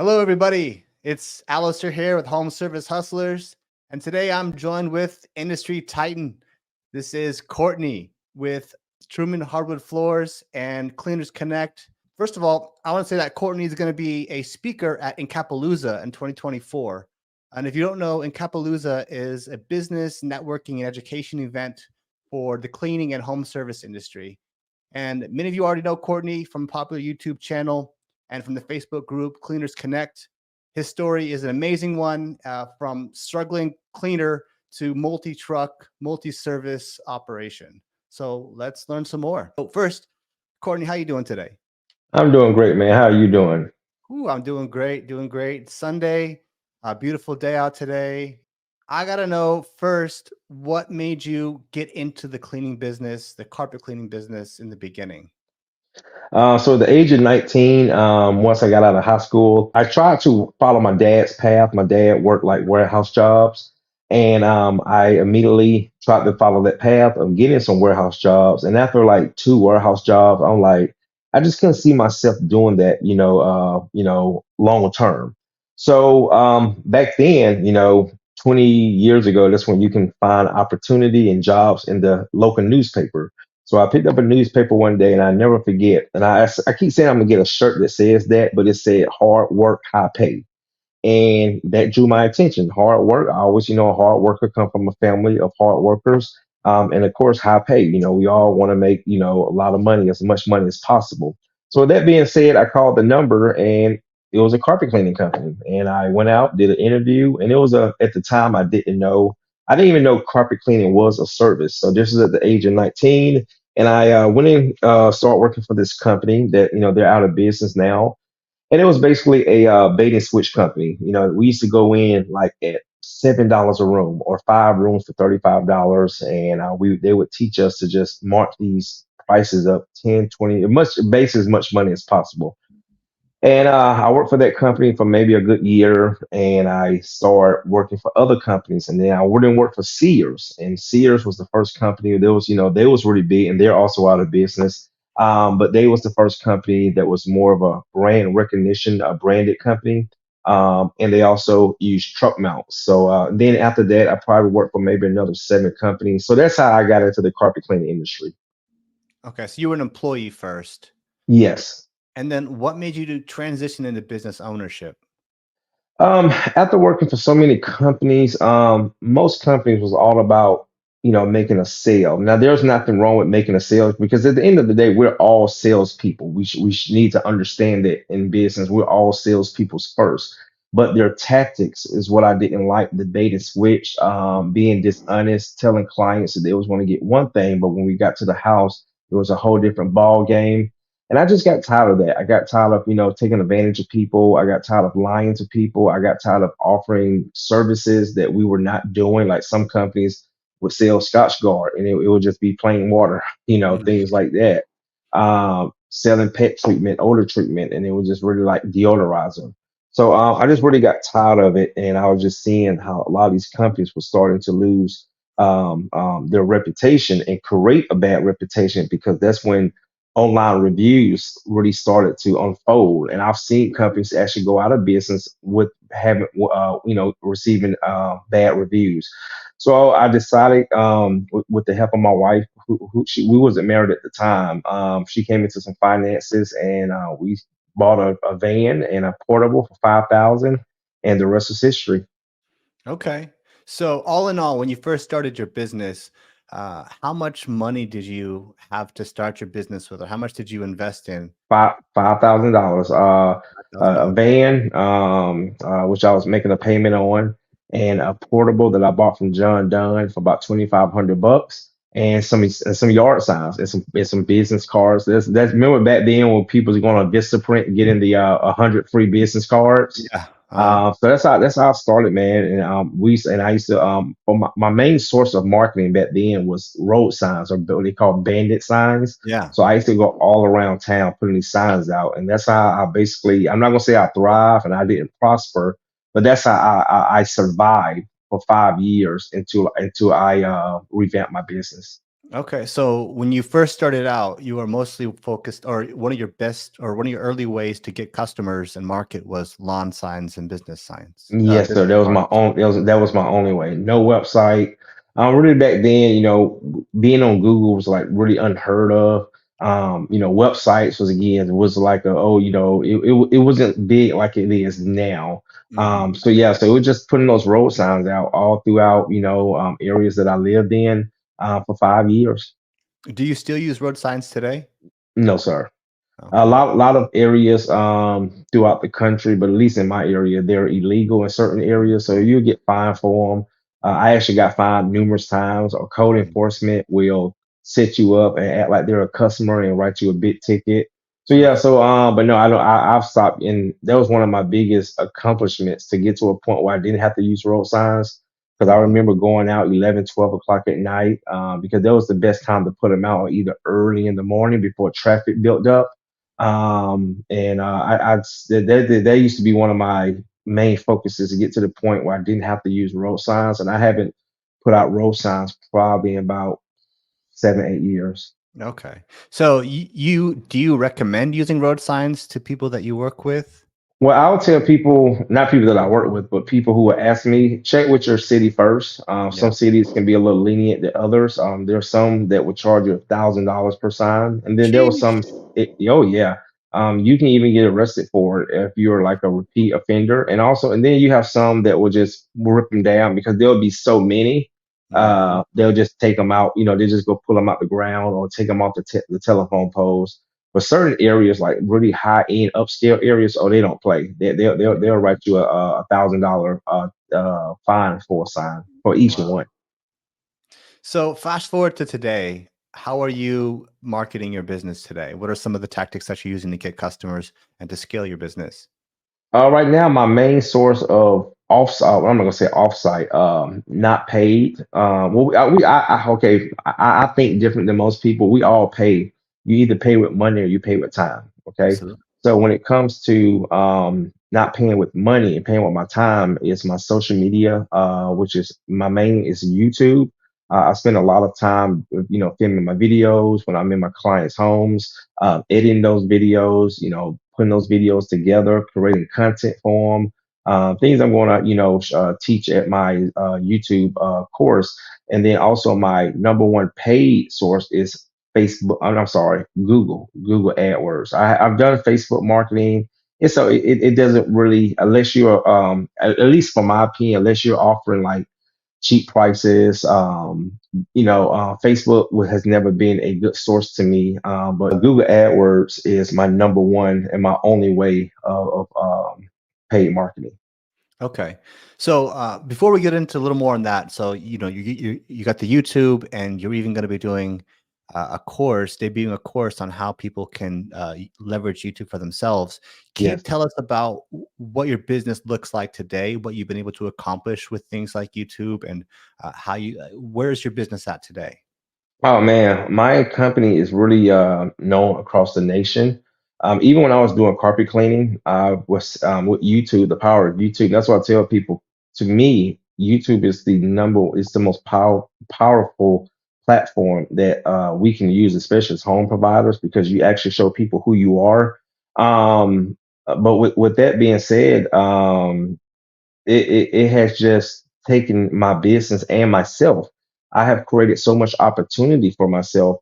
Hello, everybody. It's Alistair here with Home Service Hustlers. And today I'm joined with industry titan. This is Courtney with Truman Hardwood Floors and Cleaners Connect. First of all, I want to say that Courtney is going to be a speaker at Encapalooza in 2024. And if you don't know, Encapalooza is a business, networking, and education event for the cleaning and home service industry. And many of you already know Courtney from a popular YouTube channel and from the Facebook group Cleaners Connect. His story is an amazing one, from struggling cleaner to multi-truck, multi-service operation. So let's learn some more. So first, Courtney, how you doing today? I'm doing great, man. How are you doing? Ooh, I'm doing great, doing great. Sunday, a beautiful day out today. I gotta know first, what made you get into the cleaning business, the carpet cleaning business in the beginning? So at the age of 19, once I got out of high school, I tried to follow my dad's path. My dad worked like warehouse jobs, and I immediately tried to follow that path of getting some warehouse jobs. And after like two warehouse jobs, I'm like, I just couldn't see myself doing that, long term. So back then, 20 years ago, that's when you can find opportunity and jobs in the local newspaper. So I picked up a newspaper one day, and I never forget. And I keep saying I'm gonna get a shirt that says that, but it said hard work, high pay, and that drew my attention. Hard work. I always, a hard worker, come from a family of hard workers, and of course, high pay. We all want to make a lot of money, as much money as possible. So with that being said, I called the number, and it was a carpet cleaning company, and I went out, did an interview, and it was a at the time I didn't even know carpet cleaning was a service. So this is at the age of 19, and I went in, started working for this company that they're out of business now, and it was basically a bait and switch company. We used to go in like at $7 a room or five rooms for $35, and we they would teach us to just mark these prices up 10, 20, much base as much money as possible. And I worked for that company for maybe a good year, and I started working for other companies. And then I wouldn't work for Sears, and Sears was the first company. They was really big, and they're also out of business. But they was the first company that was more of a brand recognition, a branded company. And they also used truck mounts. So then after that, I probably worked for maybe another seven companies. So that's how I got into the carpet cleaning industry. Okay, so you were an employee first. Yes. And then what made you to transition into business ownership? After working for so many companies, most companies was all about, making a sale. Now, there's nothing wrong with making a sale, because at the end of the day, we're all salespeople. We should need to understand that in business, we're all salespeople first. But their tactics is what I didn't like. The bait and switch, being dishonest, telling clients that they was going to get one thing, but when we got to the house, it was a whole different ball game. And I just got tired of that. I got tired of, taking advantage of people. I got tired of lying to people. I got tired of offering services that we were not doing. Like some companies would sell Scotch Guard, and it would just be plain water, Mm. things like that. Selling pet treatment, odor treatment, and it was just really like deodorizer. So I just really got tired of it. And I was just seeing how a lot of these companies were starting to lose their reputation and create a bad reputation, because that's when online reviews really started to unfold. And I've seen companies actually go out of business with having, receiving bad reviews. So I decided, with the help of my wife, we wasn't married at the time. She came into some finances, and we bought a van and a portable for 5,000, and the rest is history. Okay. So all in all, when you first started your business, how much money did you have to start your business with, or how much did you invest in? $5,000. A $5,000. van, which I was making a payment on, and a portable that I bought from John Dunn for about 2,500 bucks, and some yard signs and some business cards. That's remember back then when people was going on Vistaprint getting the 100 free business cards. Yeah. So that's how I started, man. And I used to for my main source of marketing back then was road signs, or what they call bandit signs. Yeah. So I used to go all around town putting these signs out, and that's how I basically. I'm not gonna say I thrive and I didn't prosper, but that's how I survived for 5 years until I revamped my business. Okay, so when you first started out, you were mostly focused, or one of your best, or one of your early ways to get customers and market was lawn signs and business signs, Yes, sir. business That was my cards. own. That was my only way. No website. Really back then, being on Google was like really unheard of. Websites was again was like it wasn't big like it is now. Hmm. So yeah, so it was just putting those road signs out all throughout areas that I lived in for 5 years. Do you still use road signs today? No, sir. A Okay. lot of areas throughout the country, but at least in my area, they're illegal in certain areas, so you get fined for them. I actually got fined numerous times. Or code Mm. enforcement will set you up and act like they're a customer and write you a big ticket. So yeah, Right. but no, I don't. I've stopped, and that was one of my biggest accomplishments to get to a point where I didn't have to use road signs. Because I Hmm. remember going out 11, 12 o'clock at night, because that was the best time to put them out, either early in the morning before traffic built up, and that used to be one of my main focuses to get to the point where I didn't have to use road signs, and I haven't put out road signs probably in about 7, 8 years. Okay. So you do you recommend using road signs to people that you work with? Well, I'll tell people, not people that I work with, but people who will ask me, check with your city first. Some Yeah. cities can be a little lenient than others. There's some that would charge you $1,000 per sign, and then there was Sheesh. some. Oh yeah, you can even get arrested for it if you're like a repeat offender, and then you have some that will just rip them down because there'll be so many. Hmm. They'll just take them out. They just go pull them out the ground or take them off the telephone poles. But certain areas, like really high end upscale areas, oh, they don't play. They'll write you a $1,000 fine for a sign for each Wow. one. So fast forward to today. How are you marketing your business today? What are some of the tactics that you're using to get customers and to scale your business? Right now, my main source of I'm not gonna say offsite, not paid. Well, okay, I think different than most people. We all pay. You either pay with money or you pay with time. Okay, Absolutely. so when it comes to not paying with money and paying with my time, is my social media, which is my main is YouTube. I spend a lot of time, filming my videos when I'm in my clients' homes, editing those videos, putting those videos together, creating content for them, things I'm going to, teach at my YouTube course. And then also my number one paid source is Facebook. I'm sorry, Google AdWords. I've done Facebook marketing. And so it doesn't really, unless you're, at least for my opinion, unless you're offering like cheap prices. Facebook has never been a good source to me, but Google AdWords is my number one and my only way of paid marketing. Okay. So before we get into a little more on that, so you got the YouTube, and you're even going to be doing a course, debuting a course on how people can leverage YouTube for themselves. Can you Yes. tell us about what your business looks like today, what you've been able to accomplish with things like YouTube, and how where's your business at today? Oh man, my company is really known across the nation. Even when I was doing carpet cleaning, I was with YouTube, the power of YouTube. That's what I tell people. To me, YouTube is the most powerful platform that we can use, especially as home providers, because you actually show people who you are. But with that being said, it has just taken my business and myself. I have created so much opportunity for myself,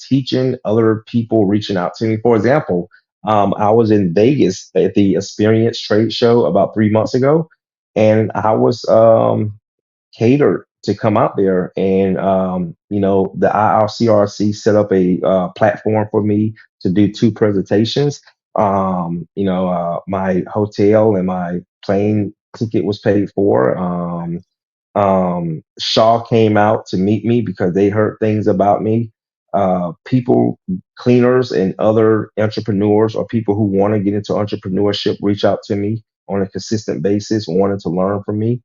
teaching other people, reaching out to me. For example, I was in Vegas at the Experience Trade Show about 3 months ago, and I was catered to come out there. And, the IRCRC set up a platform for me to do two presentations. My hotel and my plane ticket was paid for. Shaw came out to meet me because they heard things about me. People, cleaners, and other entrepreneurs or people who want to get into entrepreneurship reach out to me on a consistent basis, wanting to learn from me.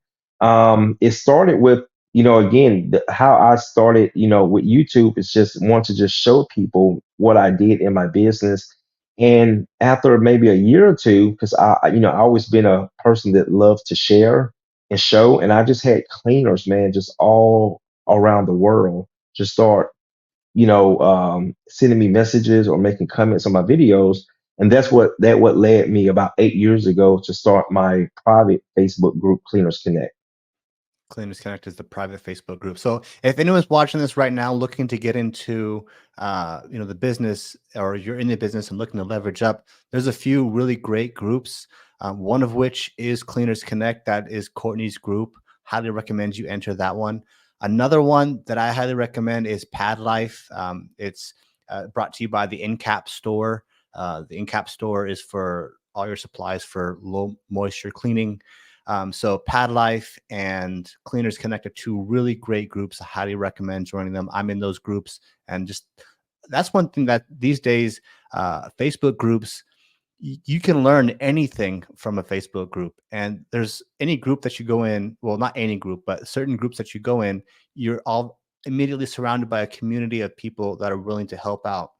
It started with, again, how I started, with YouTube is just want to just show people what I did in my business. And after maybe a year or two, because I always been a person that loved to share and show. And I just had cleaners, man, just all around the world, to start, sending me messages or making comments on my videos. And that's what led me about 8 years ago to start my private Facebook group, Cleaners Connect. Cleaners Connect is the private Facebook group. So if anyone's watching this right now, looking to get into, the business, or you're in the business and looking to leverage up, there's a few really great groups. One of which is Cleaners Connect. That is Courtney's group. Highly recommend you enter that one. Another one that I highly recommend is Pad Life. It's brought to you by the Encap Store. The Encap Store is for all your supplies for low moisture cleaning. So Pad Life and Cleaners Connect are two really great groups. I highly recommend joining them. I'm in those groups, and just that's one thing that these days, Facebook groups, you can learn anything from a Facebook group. And there's any group that you go in, well, not any group, but certain groups that you go in, you're all immediately surrounded by a community of people that are willing to help out,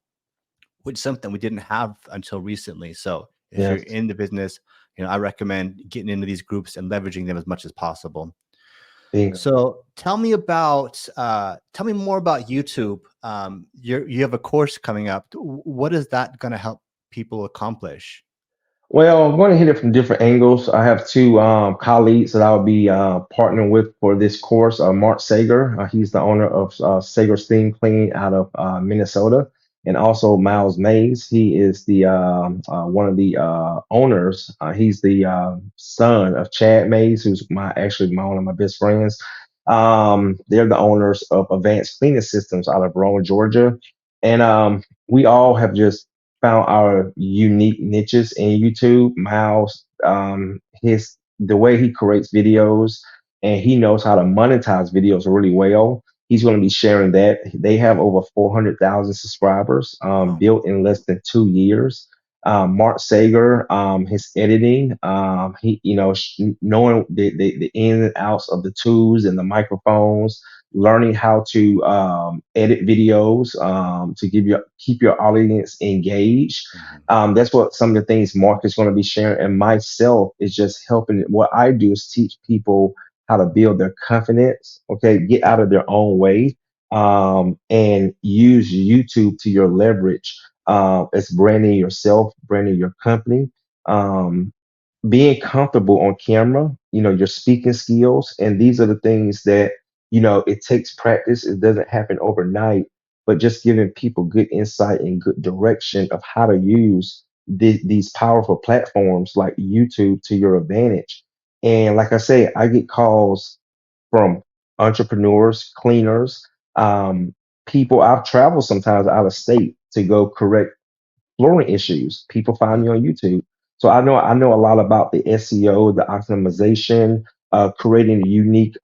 which is something we didn't have until recently. So if you're Yes. in the business, I recommend getting into these groups and leveraging them as much as possible. Bingo. So tell me more about YouTube. You have a course coming up. What is that going to help people accomplish? Well, I'm going to hit it from different angles. I have two colleagues that I'll be partnering with for this course. Mark Sager, he's the owner of Sager Steam Clean out of Minnesota, and also Miles Mays. He is the one of the owners. He's the son of Chad Mays, who's my one of my best friends. They're the owners of Advanced Cleaning Systems out of Rome, Georgia, and we all have just found our unique niches in YouTube. Miles, his the way he creates videos, and he knows how to monetize videos really well. He's going to be sharing that. They have over 400,000 subscribers, Wow. built in less than 2 years. Mark Sager, his editing, knowing the ins and outs of the tools and the microphones, learning how to edit videos to keep your audience engaged. Mhm. That's what some of the things Mark is going to be sharing, and myself is just helping. What I do is teach people how to build their confidence. Okay, get out of their own way, and use YouTube to your leverage. It's branding yourself, branding your company. Um, Being comfortable on camera, your speaking skills. And these are the things that, it takes practice. It doesn't happen overnight, but just giving people good insight and good direction of how to use these powerful platforms like YouTube to your advantage. And like I say, I get calls from entrepreneurs, cleaners, people. I've traveled sometimes out of state to go correct flooring issues. People find me on YouTube. So I know a lot about the SEO, the optimization, creating unique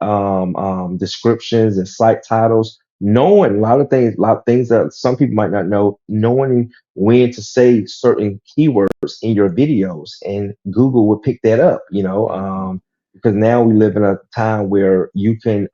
descriptions and site titles, knowing a lot of things that some people might not know, knowing when to say certain keywords in your videos, and Google will pick that up, Mhm. because now we live in a time where you can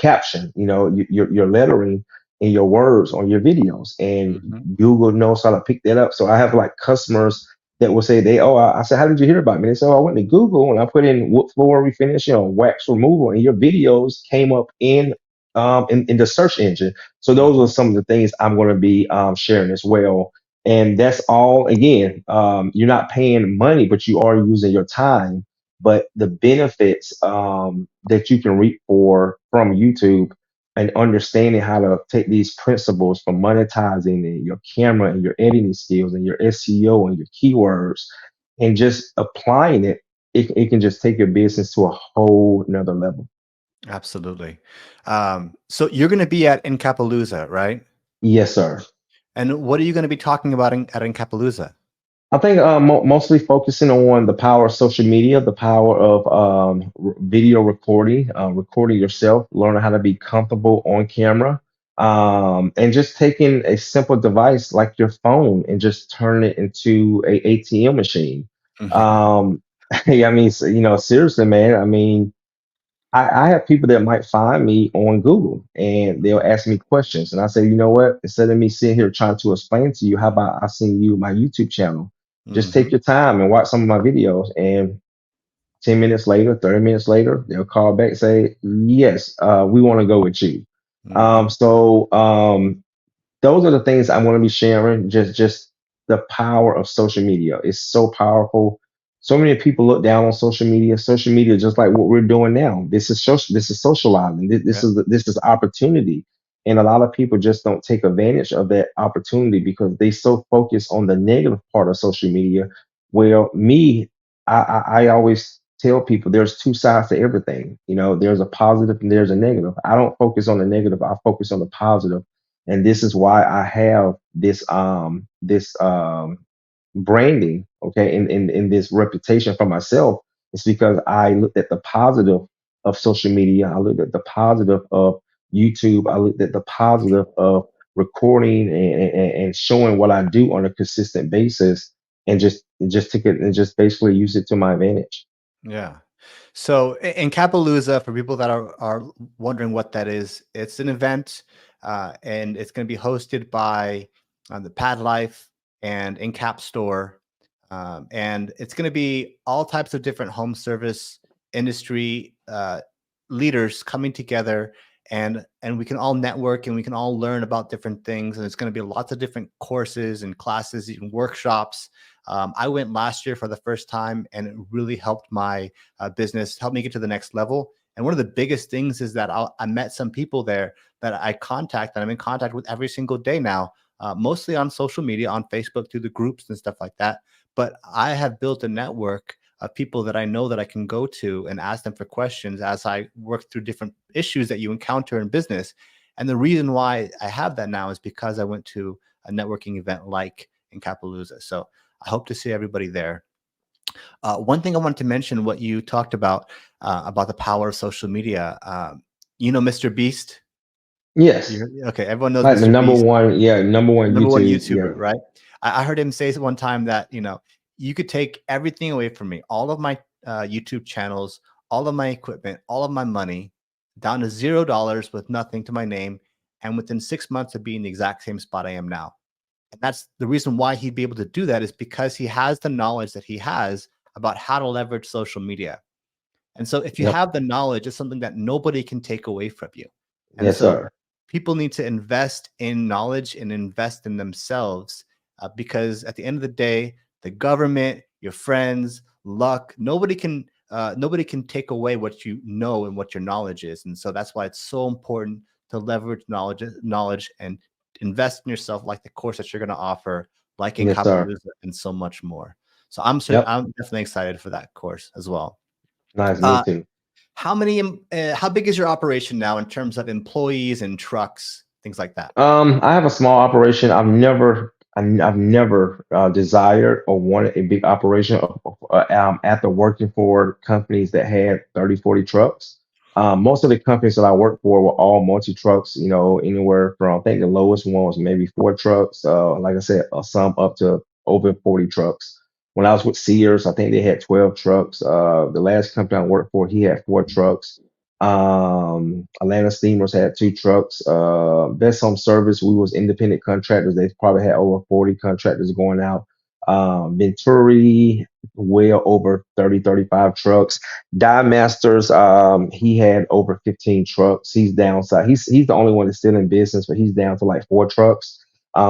caption, your lettering in your words on your videos, and Mhm. Google knows how to pick that up. So I have like customers that will say I said, how did you hear about me? They say, oh, I went to Google and I put in wood floor refinish, wax removal, and your videos came up in the search engine. So those Mhm. are some of the things I'm going to be sharing as well. And that's all, again, you're not paying money, but you are using your time. But the benefits that you can reap from YouTube, and understanding how to take these principles from monetizing and your camera and your editing skills and your SEO and your keywords, and just applying it can just take your business to a whole nother level. Absolutely. So you're going to be at Encapalooza, right? Yes, sir. And what are you going to be talking about at Encapalooza? I think mostly focusing on the power of social media, the power of video recording, recording yourself, learning how to be comfortable on camera, and just taking a simple device like your phone and just turning it into a ATM machine. Um, yeah, I mean, seriously, man. I mean, I have people that might find me on Google and they'll ask me questions. And I say, you know what? Instead of me sitting here trying to explain to you, how about I send you my YouTube channel? Just take Mhm. your time and watch some of my videos. And 10 minutes later, 30 minutes later, they'll call back and say, yes, we want to go with you. Hmm. Those are the things I want to be sharing. Just the power of social media is so powerful. So many people look down on social media. Social media, just like what we're doing now. This is social. This is socializing. This Yeah. is this is opportunity, and a lot of people just don't take advantage of that opportunity because they so focus on the negative part of social media. Well, me, I always tell people there's two sides to everything. There's a positive and there's a negative. I don't focus on the negative. I focus on the positive, and this is why I have this branding, okay, in this reputation for myself. It's because I looked at the positive of social media. I looked at the positive of YouTube. I looked at the positive of recording and showing what I do on a consistent basis, and just take it and just basically use it to my advantage. Yeah. So Encapalooza, for people that are wondering what that is, it's an event, and it's going to be hosted by the Pad Life and Encapstore, and it's going to be all types of different home service industry leaders coming together, and we can all network and we can all learn about different things, and it's going to be lots of different courses and classes and workshops. I went last year for the first time, and it really helped my business, helped me get to the next level. And one of the biggest things is that I met some people there that that I'm in contact with every single day now, mostly on social media, on Facebook, through the groups and stuff like that. But I have built a network of people that I know that I can go to and ask them for questions as I work through different issues that you encounter in business. And the reason why I have that now is because I went to a networking event like Encapalooza. So I hope to see everybody there. One thing I wanted to mention, what you talked about the power of social media. Mr. Beast. Yes, Okay, everyone knows like the Mr. number Beast, one, yeah, number one number one YouTube, yeah. YouTuber, right? I heard him say one time that you could take everything away from me, all of my YouTube channels, all of my equipment, all of my money, down to $0 with nothing to my name, and within 6 months of being in the exact same spot I am now. And that's the reason why he'd be able to do that, is because he has the knowledge that he has about how to leverage social media. And so if you Yep. have the knowledge, it's something that nobody can take away from you. And Yes, so sir. people need to invest in knowledge and invest in themselves, because at the end of the day, the government, your friends, luck, nobody can take away what you know and what your knowledge is. And so that's why it's so important to leverage knowledge and invest in yourself, like the course that you're going to offer, like in Yes, sir. Capalooza, and so much more. So Yep. I'm definitely excited for that course as well. Nice. Me Uh, too. how big is your operation now in terms of employees and trucks, things like that? I have a small operation. I've never desired or wanted a big operation after working for companies that had 30, 40 trucks. Most of the companies that I worked for were all multi trucks, anywhere from, I think the lowest one was maybe 4 trucks. Like I said, some up to over 40 trucks. When I was with Sears, I think they had 12 trucks. The last company I worked for, he had 4 trucks. Atlanta Steamers had 2 trucks. Best Home Service, we was independent contractors. They probably had over 40 contractors going out. Venturi, well over 30, 35 trucks. Die Masters, he had over 15 trucks. He's downside. He's the only one that's still in business, but he's down to like 4 trucks.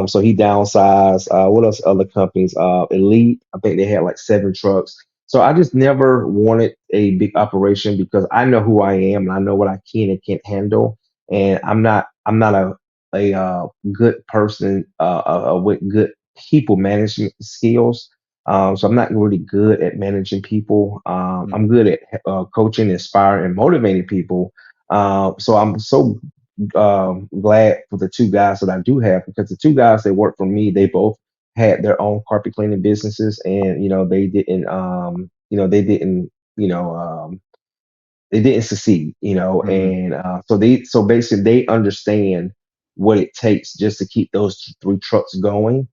So he downsized. What else? Other companies? Elite, I think they had like 7 trucks. So I just never wanted a big operation because I know who I am and I know what I can and can't handle. And I'm not a good person with good people management skills. So I'm not really good at managing people. Mm, I'm good at coaching, inspiring, and motivating people. So I'm so glad for the 2 guys that I do have, because the 2 guys that work for me, they both had their own carpet cleaning businesses, and they didn't succeed, mhm, and so basically they understand what it takes just to keep those 3 trucks going.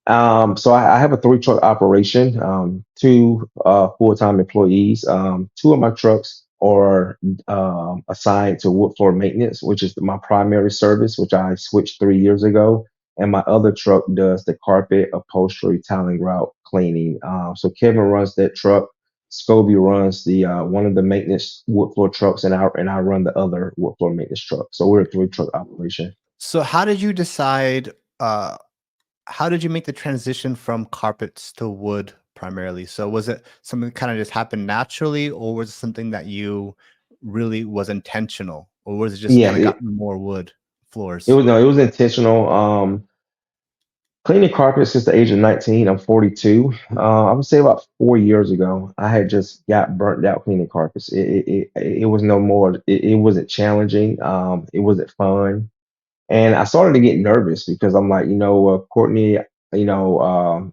So I have a 3 truck operation, 2 full-time employees. 2 of my trucks are assigned to wood floor maintenance, which is my primary service, which I switched 3 years ago. And my other truck does the carpet, upholstery, tiling, grout cleaning. So Kevin runs that truck. Scobie runs the one of the maintenance wood floor trucks, and I run the other wood floor maintenance truck. So we're a three truck operation. So how did you decide, uh, how did you make the transition from carpets to wood primarily? So was it something that kind of just happened naturally, or was it something that you really was intentional, or was it just Yeah, kind of got more wood it floors? was no, it was intentional. Cleaning carpets since the age of 19. I'm 42. I would say about 4 years ago, I had just got burnt out cleaning carpets. It was no more. It wasn't challenging. It wasn't fun, and I started to get nervous because I'm like, Courtney, you know,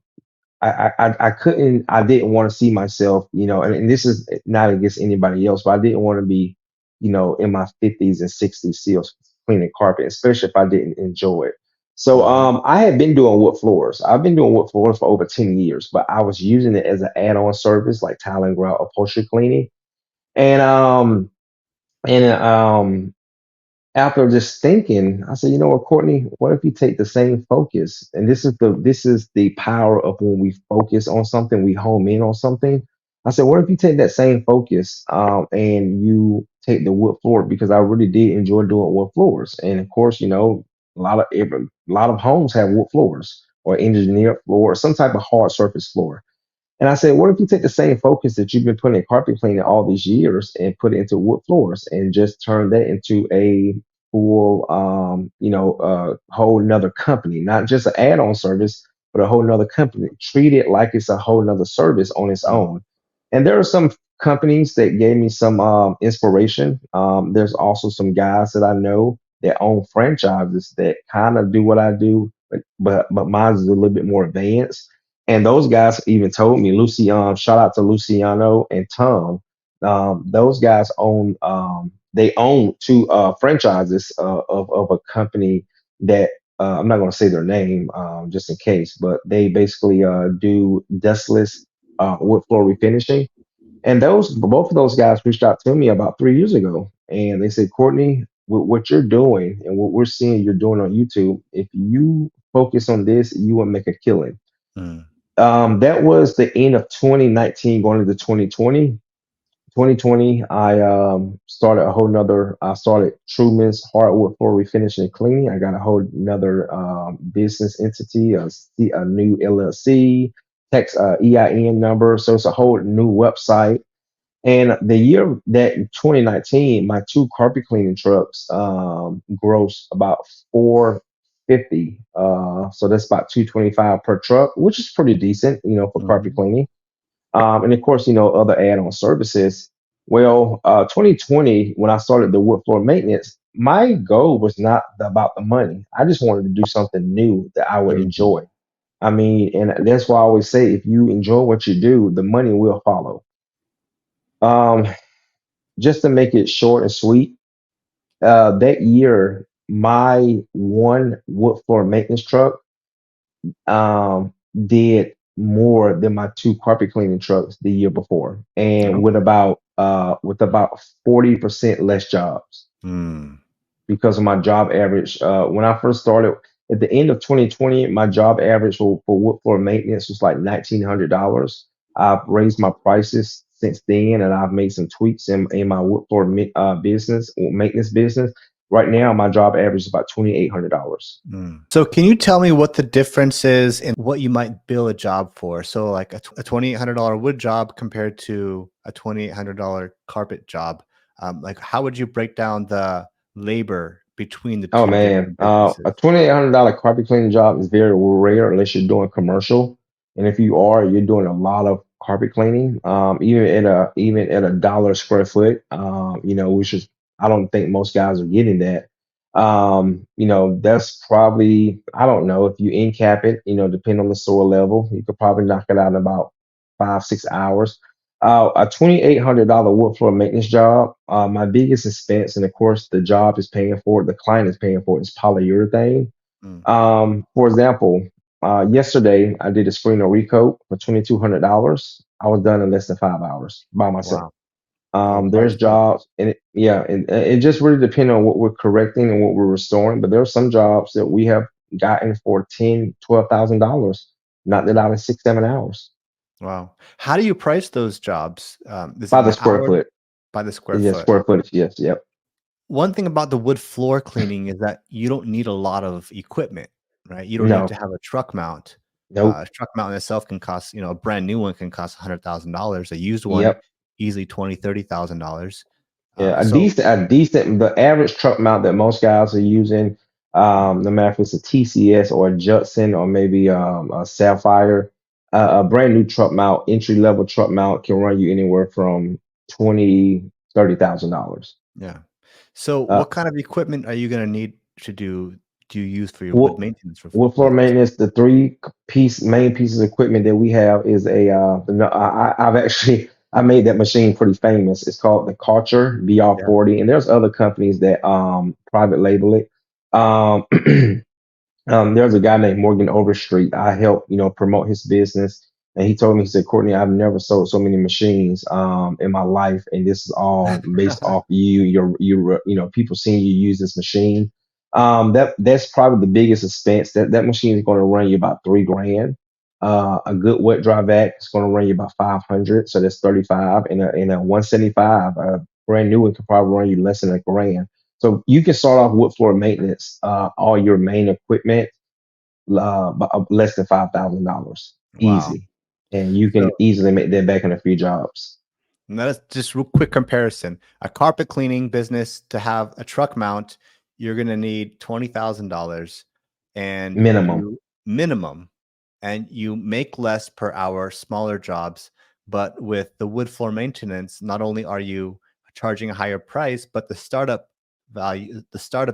I couldn't, I didn't want to see myself, and this is not against anybody else, but I didn't want to be, in my 50s and 60s still cleaning carpet, especially if I didn't enjoy it. So Mhm. I had been doing wood floors. I've been doing wood floors for over 10 years, but I was using it as an add-on service like tile and grout upholstery cleaning. And after just thinking, I said, you know what, Courtney, what if you take the same focus? And this is the power of when we focus on something, we home in on something. I said, what if you take that same focus and you take the wood floor? Because I really did enjoy doing wood floors. And of course, a lot of homes have wood floors or engineered floor or some type of hard surface floor. And I said, what if you take the same focus that you've been putting in carpet cleaning all these years and put it into wood floors and just turn that into a full, whole nother company, not just an add-on service, but a whole nother company. Treat it like it's a whole nother service on its Mm, own. And there are some companies that gave me some inspiration. There's also some guys that I know that own franchises that kind of do what I do, but mine is a little bit more advanced, and those guys even told me, shout out to Luciano and Tom. Those guys they own two franchises of a company that I'm not going to say their name just in case, but they basically do dustless wood floor refinishing. And both of those guys reached out to me about 3 years ago, and they said, Courtney, what you're doing and what we're seeing you're doing on YouTube, if you focus on this, you will make a killing. mm, That was the end of 2019 going into 2020. 2020, I started Truman's Hardwood Floor Refinishing and Cleaning. I got a whole another business entity, a new LLC, text EIN number. So it's a whole new website. And the year that in 2019, my two carpet cleaning trucks grossed about 450. So that's about 225 per truck, which is pretty decent, for carpet mhm, cleaning. And of course, other add-on services. Well, 2020, when I started the wood floor maintenance, my goal was not about the money. I just wanted to do something new that I would mhm, enjoy. I mean, and that's why I always say, if you enjoy what you do, the money will follow. Um, just to make it short and sweet, that year, my one wood floor maintenance truck did more than my two carpet cleaning trucks the year before, and okay, with about 40% less jobs mm, because of my job average. When I first started at the end of 2020, my job average for wood floor maintenance was like $1,900. I've raised my prices since then, and I've made some tweaks in my wood floor business or maintenance business. Right now, my job average is about $2,800. mm. So can you tell me what the difference is in what you might bill a job for? So like a $2,800 wood job compared to a $2,800 carpet job. Like how would you break down the labor between the Oh two man, different a businesses? $2,800 carpet cleaning job is very rare unless you're doing commercial, and if you are, you're doing a lot of carpet cleaning. Even at a dollar square foot, which is, I don't think most guys are getting that. That's probably, I don't know, if you in cap it, depending on the soil level, you could probably knock it out in about 5 6 hours. A $2,800 wood floor maintenance job. My biggest expense, and of course, the job is paying for it, the client is paying for it, is polyurethane. Mm, For example, yesterday I did a screen or recoat for $2,200. I was done in less than 5 hours by myself. wow. So quite There's expensive. jobs, and it just really depends on what we're correcting and what we're restoring. But there are some jobs that we have gotten for $10,000, $12,000, knocked it out in 6 7 hours. Wow. How do you price those jobs? Is it by an the square hour foot. by the square Yes, foot? square footage. Yes, yep. One thing about the wood floor cleaning is that you don't need a lot of equipment, right? You don't need to No, have a truck mount. A nope. truck mount in itself can cost, a brand new one can cost $100,000. A used one, Yep. easily 20, $30,000. Yeah, So a decent, the average truck mount that most guys are using, no matter if it's a TCS or a Judson or maybe a Sapphire, a brand new truck mount, entry level truck mount can run you anywhere from 20, $30,000. yeah. So Uh, what kind of equipment are you gonna need to do you use for your wood Wood, maintenance for wood floor floors? maintenance, the main pieces of equipment that we have is I've actually I made that machine pretty famous. It's called the Culture Yeah. BR40, and there's other companies that private label it. Um, there's a guy named Morgan Overstreet. I helped, promote his business. And he told me, he said, Courtney, I've never sold so many machines in my life. And this is all based off people seeing you use this machine. That's probably the biggest expense. That machine is going to run you about 3 grand. A good wet dry vac is going to run you about 500. So that's 35. And a 175, brand new one could probably run you less than a grand. So you can start off wood floor maintenance, all your main equipment, less than $5,000, Wow. easy, and you So can easily make that back in a few jobs and that is just real quick comparison. A carpet cleaning business to have a truck mount, you're gonna need $20,000 and minimum. you minimum, and you make less per hour, smaller jobs. But with the wood floor maintenance, not only are you charging a higher price, but the startup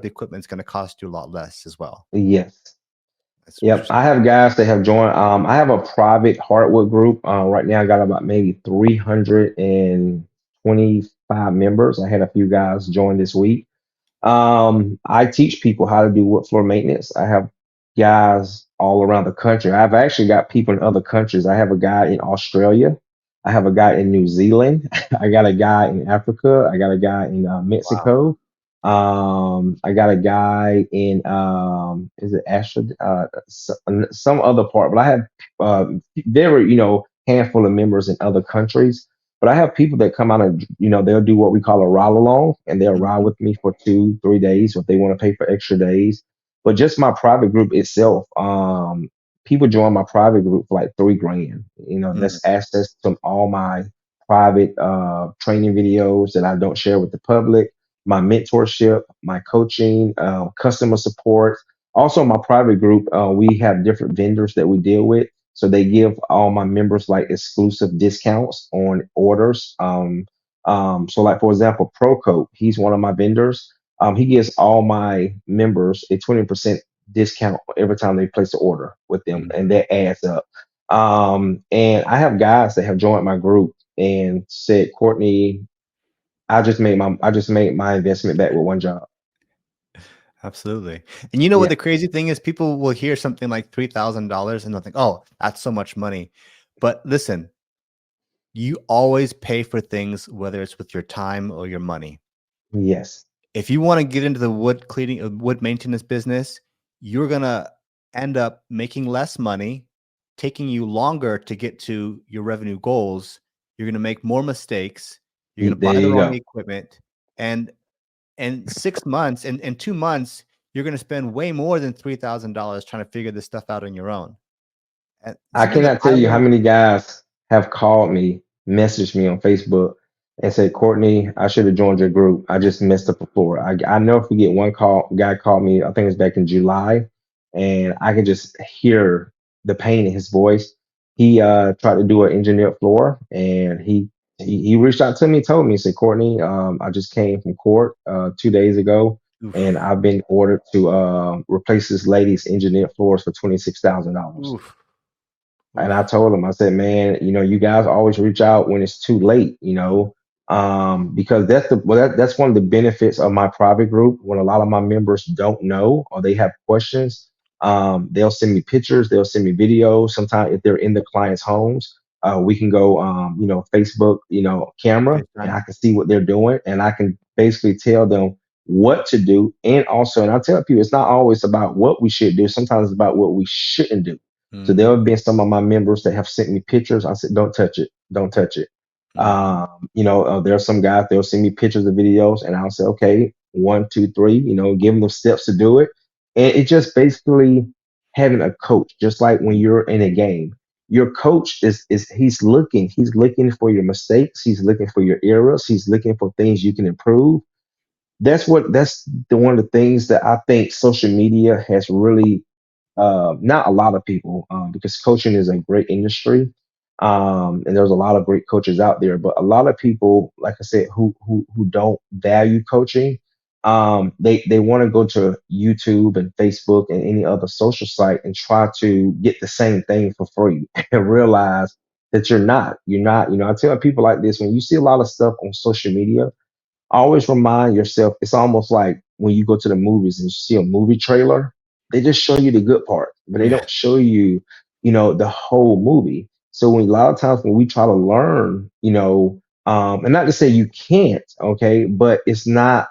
equipment is going to cost you a lot less as well. Yes. That's Yep. interesting. I have guys that have joined. I have a private hardwood group. Right now, I got about maybe 325 members. I had a few guys join this week. I teach people how to do wood floor maintenance. I have guys all around the country. I've actually got people in other countries. I have a guy in Australia. I have a guy in New Zealand. I got a guy in Africa. I got a guy in Wow. Mexico. I got a guy in is it Ashford? Some other part, but I have very handful of members in other countries. But I have people that come out and they'll do what we call a ride along, and they'll ride Mhm, with me for 2, 3 days if they want to pay for extra days. But just my private group itself, people join my private group for like 3 grand. mhm. That's access to all my private training videos that I don't share with the public, my mentorship, my coaching, customer support. Also, my private group, we have different vendors that we deal with. So they give all my members like exclusive discounts on orders. So like for example, ProCoat, he's one of my vendors. He gives all my members a 20% discount every time they place an order with them, and Mhm. that adds up. And I have guys that have joined my group and said, Courtney, I just made my investment back with one job. Absolutely. And you know what Yeah. the crazy thing is? People will hear something like $3,000 and they'll think, "Oh, that's so much money." But listen, you always pay for things, whether it's with your time or your money. Yes. If you want to get into the wood cleaning, wood maintenance business, you're gonna end up making less money, taking you longer to get to your revenue goals. You're gonna make more mistakes. You're gonna There buy the you wrong go. equipment, and in 6 months, in 2 months, you're gonna spend way more than $3,000 trying to figure this stuff out on your own. And I something that cannot I tell you how learned. many guys have called me, messaged me on Facebook, and said, Courtney, I should have joined your group. I just messed up the floor. I never forget one guy called me, I think it was back in July, and I could just hear the pain in his voice. He tried to do an engineered floor, and he reached out to me, told me, he said, Courtney, I just came from court 2 days ago, and Oof, I've been ordered to replace this lady's engineered floors for $26,000. oof, And I oof. told him, I said, man, you guys always reach out when it's too late, because that's one of the benefits of my private group. When a lot of my members don't know or they have questions, they'll send me pictures, they'll send me videos. Sometimes if they're in the client's homes, we can go, Facebook, camera, and FaceTime. I can see what they're doing, and I can basically tell them what to do. And I tell people, it's not always about what we should do. Sometimes it's about what we shouldn't do. So there Mm, have been some of my members that have sent me pictures. I said, don't touch it. Don't touch it. mm, There are some guys, they'll send me pictures of videos and I'll say, okay, one, two, three, give them the steps to do it. And it's just basically having a coach, just like when you're in a game. Your coach is he's looking for your mistakes, he's looking for your errors, he's looking for things you can improve. That's the one of the things that I think social media has really, not a lot of people, because coaching is a great industry, and there's a lot of great coaches out there. But a lot of people, like I said, who don't value coaching, they want to go to YouTube and Facebook and any other social site and try to get the same thing for free and realize that you're not. I tell people like this: when you see a lot of stuff on social media, always remind yourself, it's almost like when you go to the movies and you see a movie trailer, they just show you the good part, but they yeah. don't show you, the whole movie. So a lot of times when we try to learn, and not to say you can't, okay, but it's not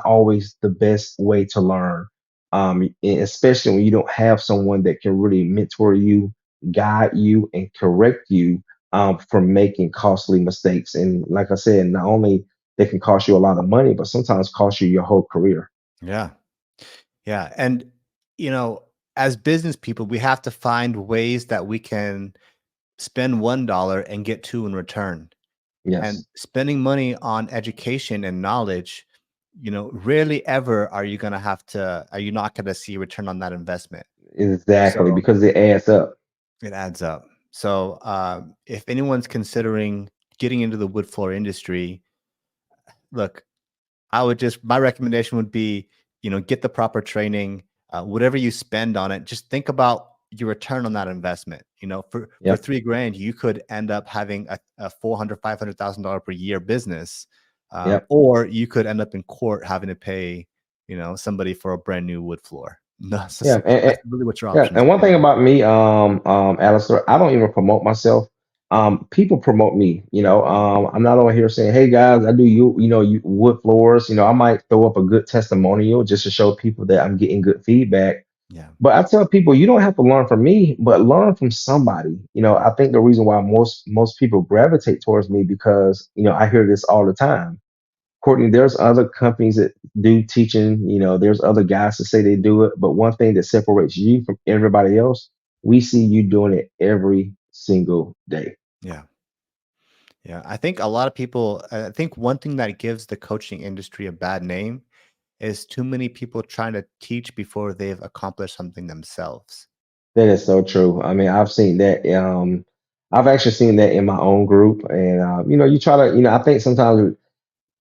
always the best way to learn. Especially when you don't have someone that can really mentor you, guide you, and correct you, from making costly mistakes. And like I said, not only they can cost you a lot of money, but sometimes cost you your whole career. Yeah. Yeah. And, you know, as business people, we have to find ways that we can spend $1 and get two in return. And Yes, spending money on education and knowledge, rarely ever are you not going to see a return on that investment. exactly, So because it adds up. it adds up. So if anyone's considering getting into the wood floor industry, look, my recommendation would be, get the proper training, whatever you spend on it, just think about your return on that investment. For Yep, 3 grand, you could end up having a 400, $500,000 per year business. yep. Or you could end up in court having to pay, somebody for a brand new wood floor. No, Yeah, that's really what your yeah. options And are. one thing about me, Alistair, I don't even promote myself. People promote me. I'm not over here saying, "Hey guys, I do you wood floors." I might throw up a good testimonial just to show people that I'm getting good feedback. Yeah. But I tell people, you don't have to learn from me, but learn from somebody. I think the reason why most people gravitate towards me, because I hear this all the time. Courtney, there's other companies that do teaching, there's other guys that say they do it, but one thing that separates you from everybody else, we see you doing it every single day. Yeah. Yeah. I think one thing that gives the coaching industry a bad name is too many people trying to teach before they've accomplished something themselves. That is so true. I mean, I've seen that. I've actually seen that in my own group, and you try to, I think sometimes,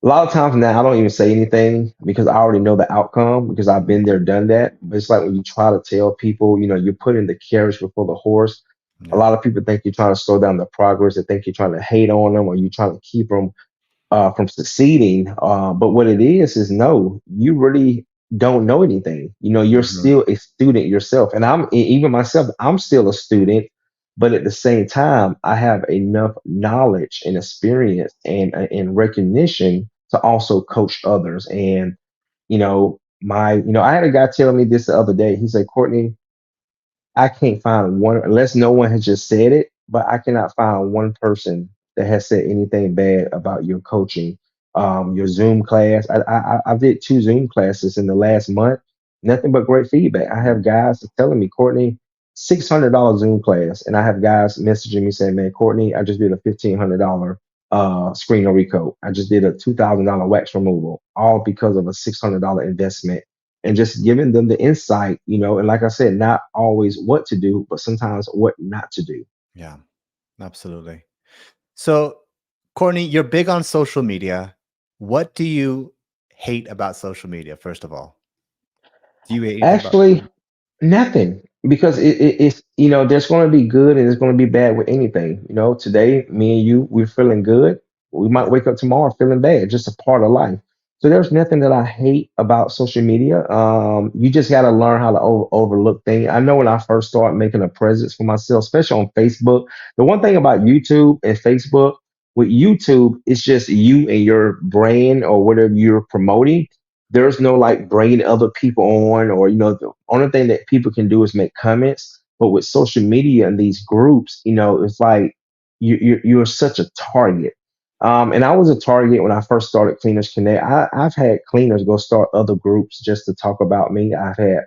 a lot of times now, I don't even say anything because I already know the outcome because I've Mm, been there, done that. But it's like when you try to tell people, you're putting the carriage before the horse. A yeah. lot of people think you're trying to slow down the progress. They think you're trying to hate on them, or you're trying to keep them, from succeeding. But what it is no, you really don't know anything. You're Mhm. still a student yourself. And even myself, I'm still a student. But at the same time, I have enough knowledge and experience and recognition to also coach others. And, I had a guy tell me this the other day. He said, Courtney, I can't find one, unless no one has just said it, but I cannot find one person that has said anything bad about your coaching, your Zoom class. I did two Zoom classes in the last month, nothing but great feedback. I have guys telling me, Courtney, $600 Zoom class, and I have guys messaging me saying, man, Courtney, I just did a $1,500 screen or recoat. I just did a $2,000 wax removal, all because of a $600 investment, and just giving them the insight, and like I said, not always what to do, but sometimes what not to do. Yeah, absolutely. So, Courtney, you're big on social media. What do you hate about social media, first of all? Do you hate anything about Actually, nothing, because it's, there's going to be good and there's going to be bad with anything. Today, me and you, we're feeling good. We might Yeah. wake up tomorrow feeling bad, just a part of life. So there's nothing that I hate about social media. You just got to learn how to overlook things. I know when I first started making a presence for myself, especially on Facebook, the one thing about YouTube and Facebook, with YouTube, it's just you and your brand or whatever you're promoting. There's no like bringing other people on, or the only thing that people can do is make comments. But with social media and these groups, it's like you're such a target. And I was a target when I first started Cleaners Connect. I've had cleaners go start other groups just to talk about me. I've had,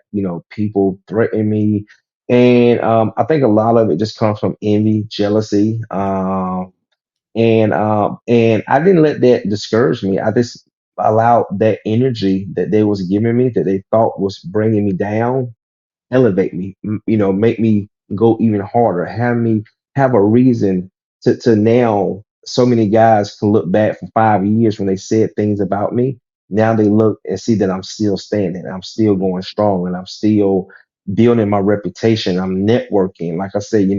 people threaten me. And I think a lot of it just comes from envy, jealousy. And I didn't let that discourage me. I just allowed that energy that they was giving me, that they thought was bringing me down, elevate me, make me go even harder, have me have a reason to now. So many guys can look back for 5 years when they said things about me. Now they look and see that I'm still standing, I'm still going strong, and I'm still building my reputation. I'm networking, like I said,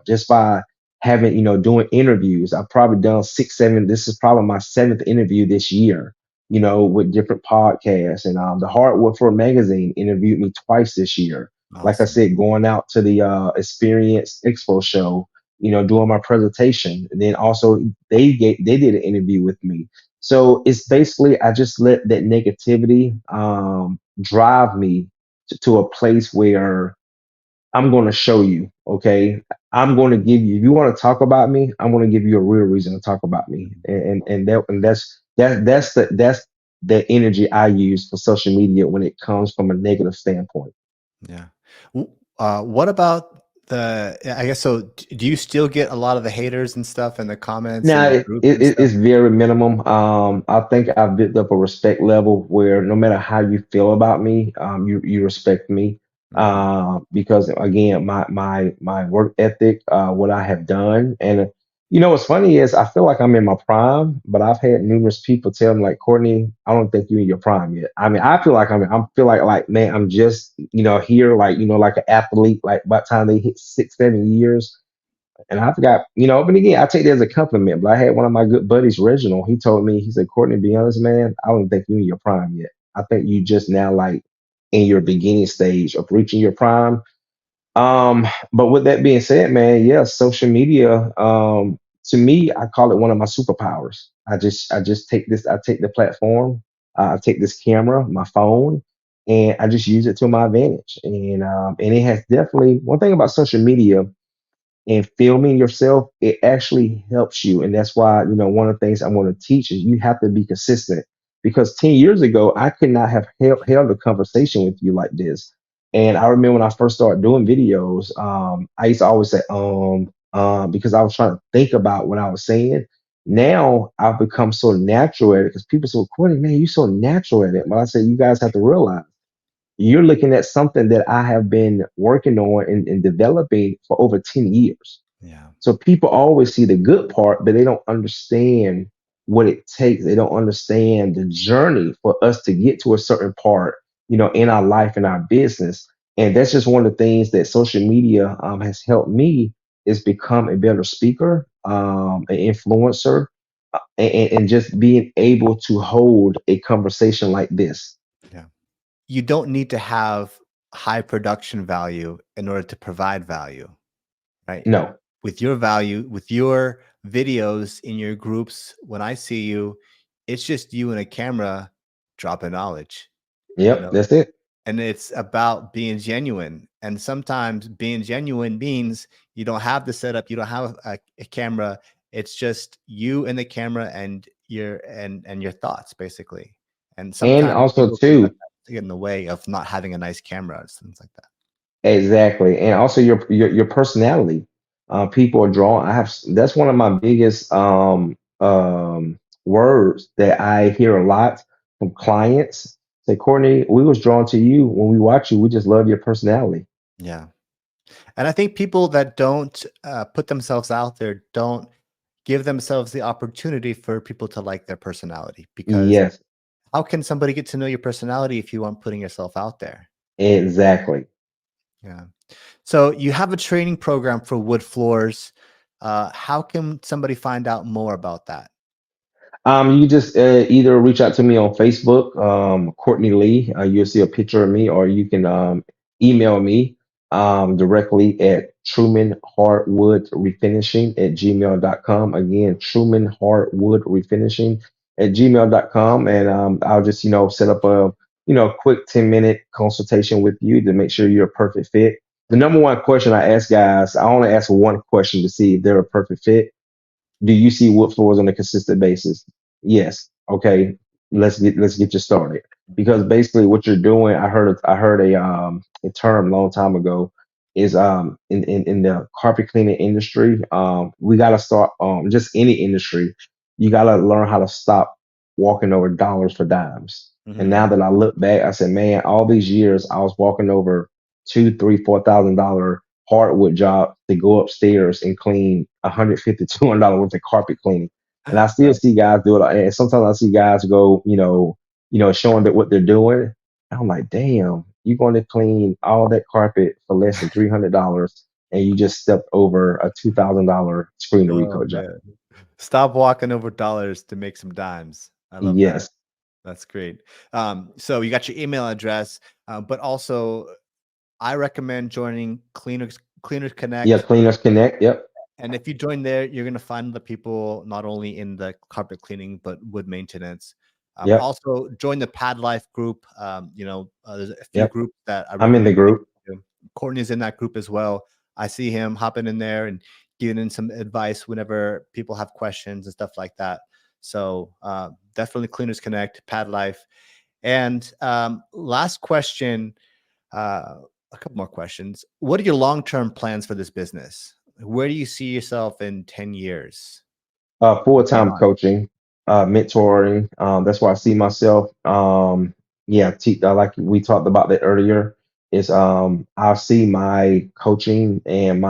just by having, doing interviews. I've probably done six, seven. This is probably my seventh interview this year, with different podcasts. And the Hardwood for magazine interviewed me twice this year. Like I Awesome. said, going out to the Experience Expo show, doing my presentation. And then also they did an interview with me. So it's basically I just let that negativity drive me to a place where I'm going to show you, okay? I'm going to give you. If you want to talk about me, I'm going to give you a real reason to talk about me, Mhm. and that's the energy I use for social media when it comes from a negative standpoint. Yeah. What about I guess so. Do you still get a lot of the haters and stuff and the comments in Now the it, groups it and stuff? it's very minimum. I think I've built up a respect level where no matter how you feel about me, you respect me. Hmm. Because again, my work ethic, what I have done, and what's funny is I feel like I'm in my prime, but I've had numerous people tell me like, Courtney, I don't think you're in your prime yet. I mean, I feel like I feel like man, I'm just here like like an athlete. Like by the time they hit 6, 7 years. And I forgot, but again, I take that as a compliment. But I had one of my good buddies, Reginald. He told me, he said, Courtney, to be honest, man, I don't think you're in your prime yet. I think you just now like in your beginning stage of reaching your prime. But with that being said, man, yeah, social media, to me, I call it one of my superpowers. I just I take the platform, I take this camera, my phone, and I just use it to my advantage. And it has definitely one thing about social media and filming yourself, it actually helps you. And that's why, one of the things I want to teach is you have to be consistent. Because 10 years ago, I could not have held a conversation with you like this. And I remember when I first started doing videos, I used to always say, because I was trying to think about what I was saying. Now I've become so natural at it because people say, Courtney, man, you're so natural at it. But I said, you guys have to realize you're looking at something that I have been working on and developing for over 10 years. Yeah. So people always see the good part, but they don't understand what it takes. They don't understand the journey for us to get to a certain part, in our life and our business. And that's just one of the things that social media has helped me is become a better speaker, an influencer, and just being able to hold a conversation like this. Yeah. You don't need to have high production value in order to provide value, right? No. With your value, with your videos in your groups, when I see you, it's just you and a camera dropping knowledge, you Yep, know, that's it. and it's about being genuine. And sometimes being genuine means you don't have the setup, you don't have a camera. It's just you and the camera and your thoughts, basically. And And sometimes also people can let too, that get in the way of not having a nice camera and things like that. exactly, and also your personality. People are drawn. That's one of my biggest words that I hear a lot from clients. Say, Courtney, we was drawn to you when we watch you. We just love your personality. Yeah. And I think people that don't put themselves out there don't give themselves the opportunity for people to like their personality, because Yes, how can somebody get to know your personality if you aren't putting yourself out there? exactly. Yeah. So you have a training program for wood floors. How can somebody find out more about that? You just either reach out to me on Facebook, Courtney Lee. You'll see a picture of me, or you can email me directly at Truman Hardwood Refinishing at gmail.com. Again, Truman Hardwood Refinishing at gmail.com. And I'll just, set up a, quick 10-minute consultation with you to make sure you're a perfect fit. the number one question I ask guys, I only ask one question to see if they're a perfect fit. Do you see wood floors on a consistent basis? Yes. Okay. Let's get you started. Because Mhm. basically what you're doing, I heard a term a long time ago is in the carpet cleaning industry, we gotta start just any industry, you gotta learn how to stop walking over dollars for dimes. And now Mhm. that I look back, I said, man, all these years I was walking over two, three, $4,000 hardwood job to go upstairs and clean 150, $200 worth of carpet cleaning. And I still Right. see guys do it. And sometimes I see guys go, showing that what they're doing. I'm like, damn, you're going to clean all that carpet for less than $300 and you just stepped over a $2,000 screen to Oh Rico job. man. Stop walking over dollars to make some dimes. I love that. Yes. That's great. So you got your email address, but also I recommend joining Cleaners Yeah. Connect. Cleaners Connect. Yep. And if you join there, you're going to find the people not only in the carpet cleaning, but wood maintenance. Yep. Also, join the Pad Life group. There's a few Yep. groups that I I'm in the recommend. group. Courtney's in that group as well. I see him hopping in there and giving in some advice whenever people have questions and stuff like that. So definitely Cleaners Connect, Pad Life. And last question, a couple more questions. What are your long-term plans for this business? Where do you see yourself in 10 years Full and time beyond? coaching, mentoring. That's where I see myself. Yeah, like we talked about that earlier. Is I see my coaching and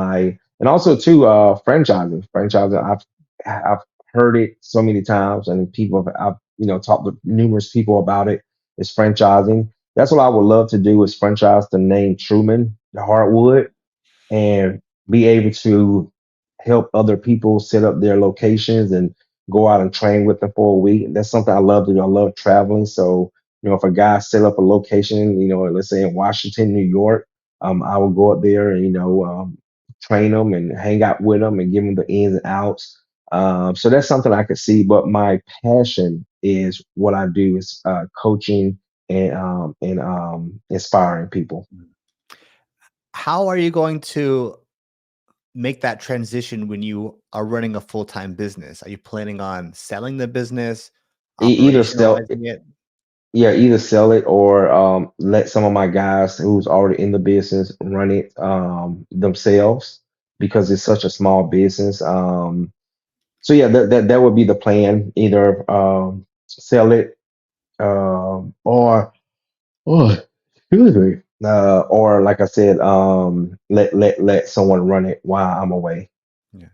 also too franchising. Franchising. I've heard it so many times, and I've talked to numerous people about it. Is franchising. That's what I would love to do. Is franchise the name Truman the Hardwood and be able to help other people set up their locations and go out and train with them for a week. That's something I love to do. I love traveling. So, if a guy set up a location, let's say in Washington, New York, I will go up there and, train them and hang out with them and give them the ins and outs. So that's something I could see. But my passion is what I do is coaching and inspiring people. How are you going to make that transition when you are running a full-time business? Are you planning on selling the business, Either sell operationalizing it? Yeah, either sell it or let some of my guys who's already in the business run it themselves because it's such a small business. So yeah, that would be the plan. Either sell it or oh, excuse me, or like I said, let someone run it while I'm away. Yeah.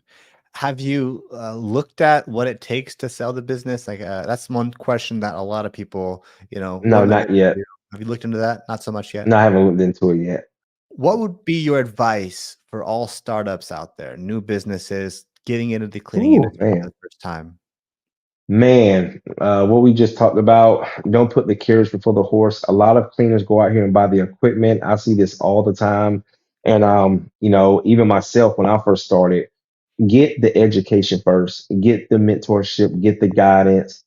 Have you looked at what it takes to sell the business? Like, that's one question that a lot of people, what No, am I going not to yet. do? Have you looked into that? Not so much yet. No, I haven't looked into it yet. What would be your advice for all startups out there, new businesses getting into the cleaning Ooh, industry for man. the first time? Man, what we just talked about, don't put the carriage before the horse. A lot of cleaners go out here and buy the equipment. I see this all the time. And even myself when I first started, get the education first, get the mentorship, get the guidance,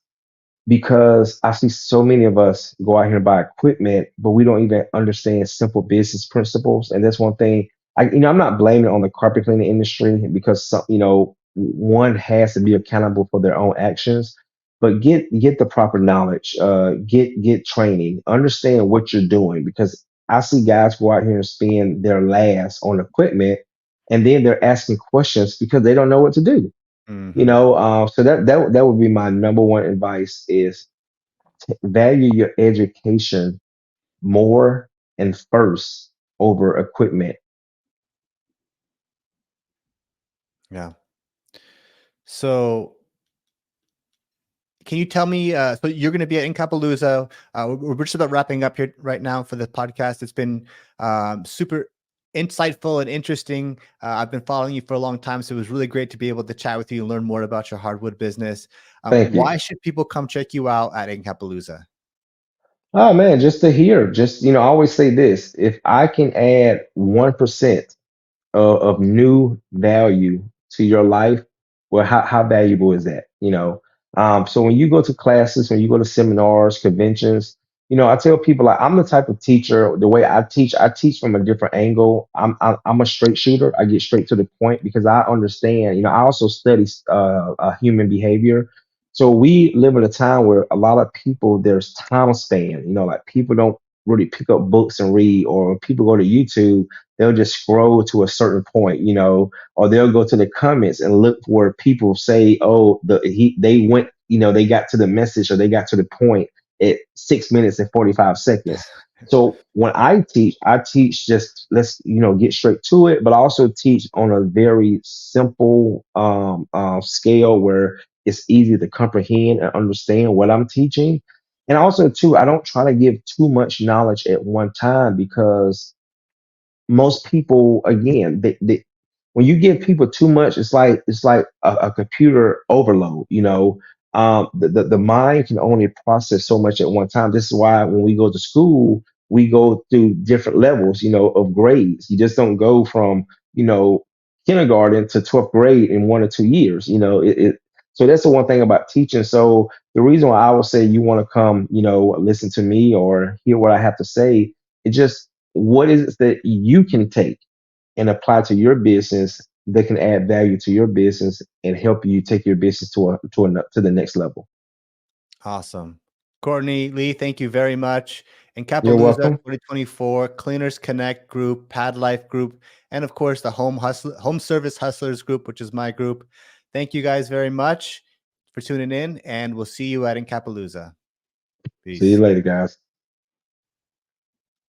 because I see so many of us go out here and buy equipment, but we don't even understand simple business principles. And that's one thing I'm not blaming it on the carpet cleaning industry because one has to be accountable for their own actions, but get the proper knowledge, get training, understand what you're doing because I see guys go out here and spend their last on equipment and then they're asking questions because they don't know what to do. Hmm. So that would be my number one advice is value your education more and first over equipment. Yeah. So can you tell me? So you're going to be at Encapalooza. We're just about wrapping up here right now for the podcast. It's been super insightful and interesting. I've been following you for a long time, so it was really great to be able to chat with you and learn more about your hardwood business. Thank you. Why should people come check you out at Encapalooza? Oh man, just to hear, I always say this: if I can add 1% of new value to your life, well, how valuable is that? So when you go to classes, when you go to seminars, conventions, I tell people like I'm the type of teacher. The way I teach from a different angle. I'm a straight shooter. I get straight to the point because I understand. I also study human behavior. So we live in a time where a lot of people there's time span. Like people don't really pick up books and read, or when people go to YouTube, they'll just scroll to a certain point. Or they'll go to the comments and look where people say, "Oh, they went." They got to the message or they got to the point at 6 minutes and 45 seconds. So when I teach just let's get straight to it, but I also teach on a very simple scale where it's easy to comprehend and understand what I'm teaching. And also too, I don't try to give too much knowledge at one time because most people again when you give people too much it's like a computer overload. The mind can only process so much at one time. This is why when we go to school we go through different levels of grades. You just don't go from you know kindergarten to 12th grade in 1 or 2 years. So that's the one thing about teaching. So the reason why I would say you want to come listen to me or hear what I have to say, it just what is it that you can take and apply to your business that can add value to your business and help you take your business to the next level. Awesome. Courtney, Lee, thank you very much. You're Encapalooza welcome. 2024, Cleaners Connect group, Pad Life group, and of course the Home Service Hustlers group, which is my group. Thank you guys very much for tuning in, and we'll see you at Encapalooza. See you Peace. later, guys.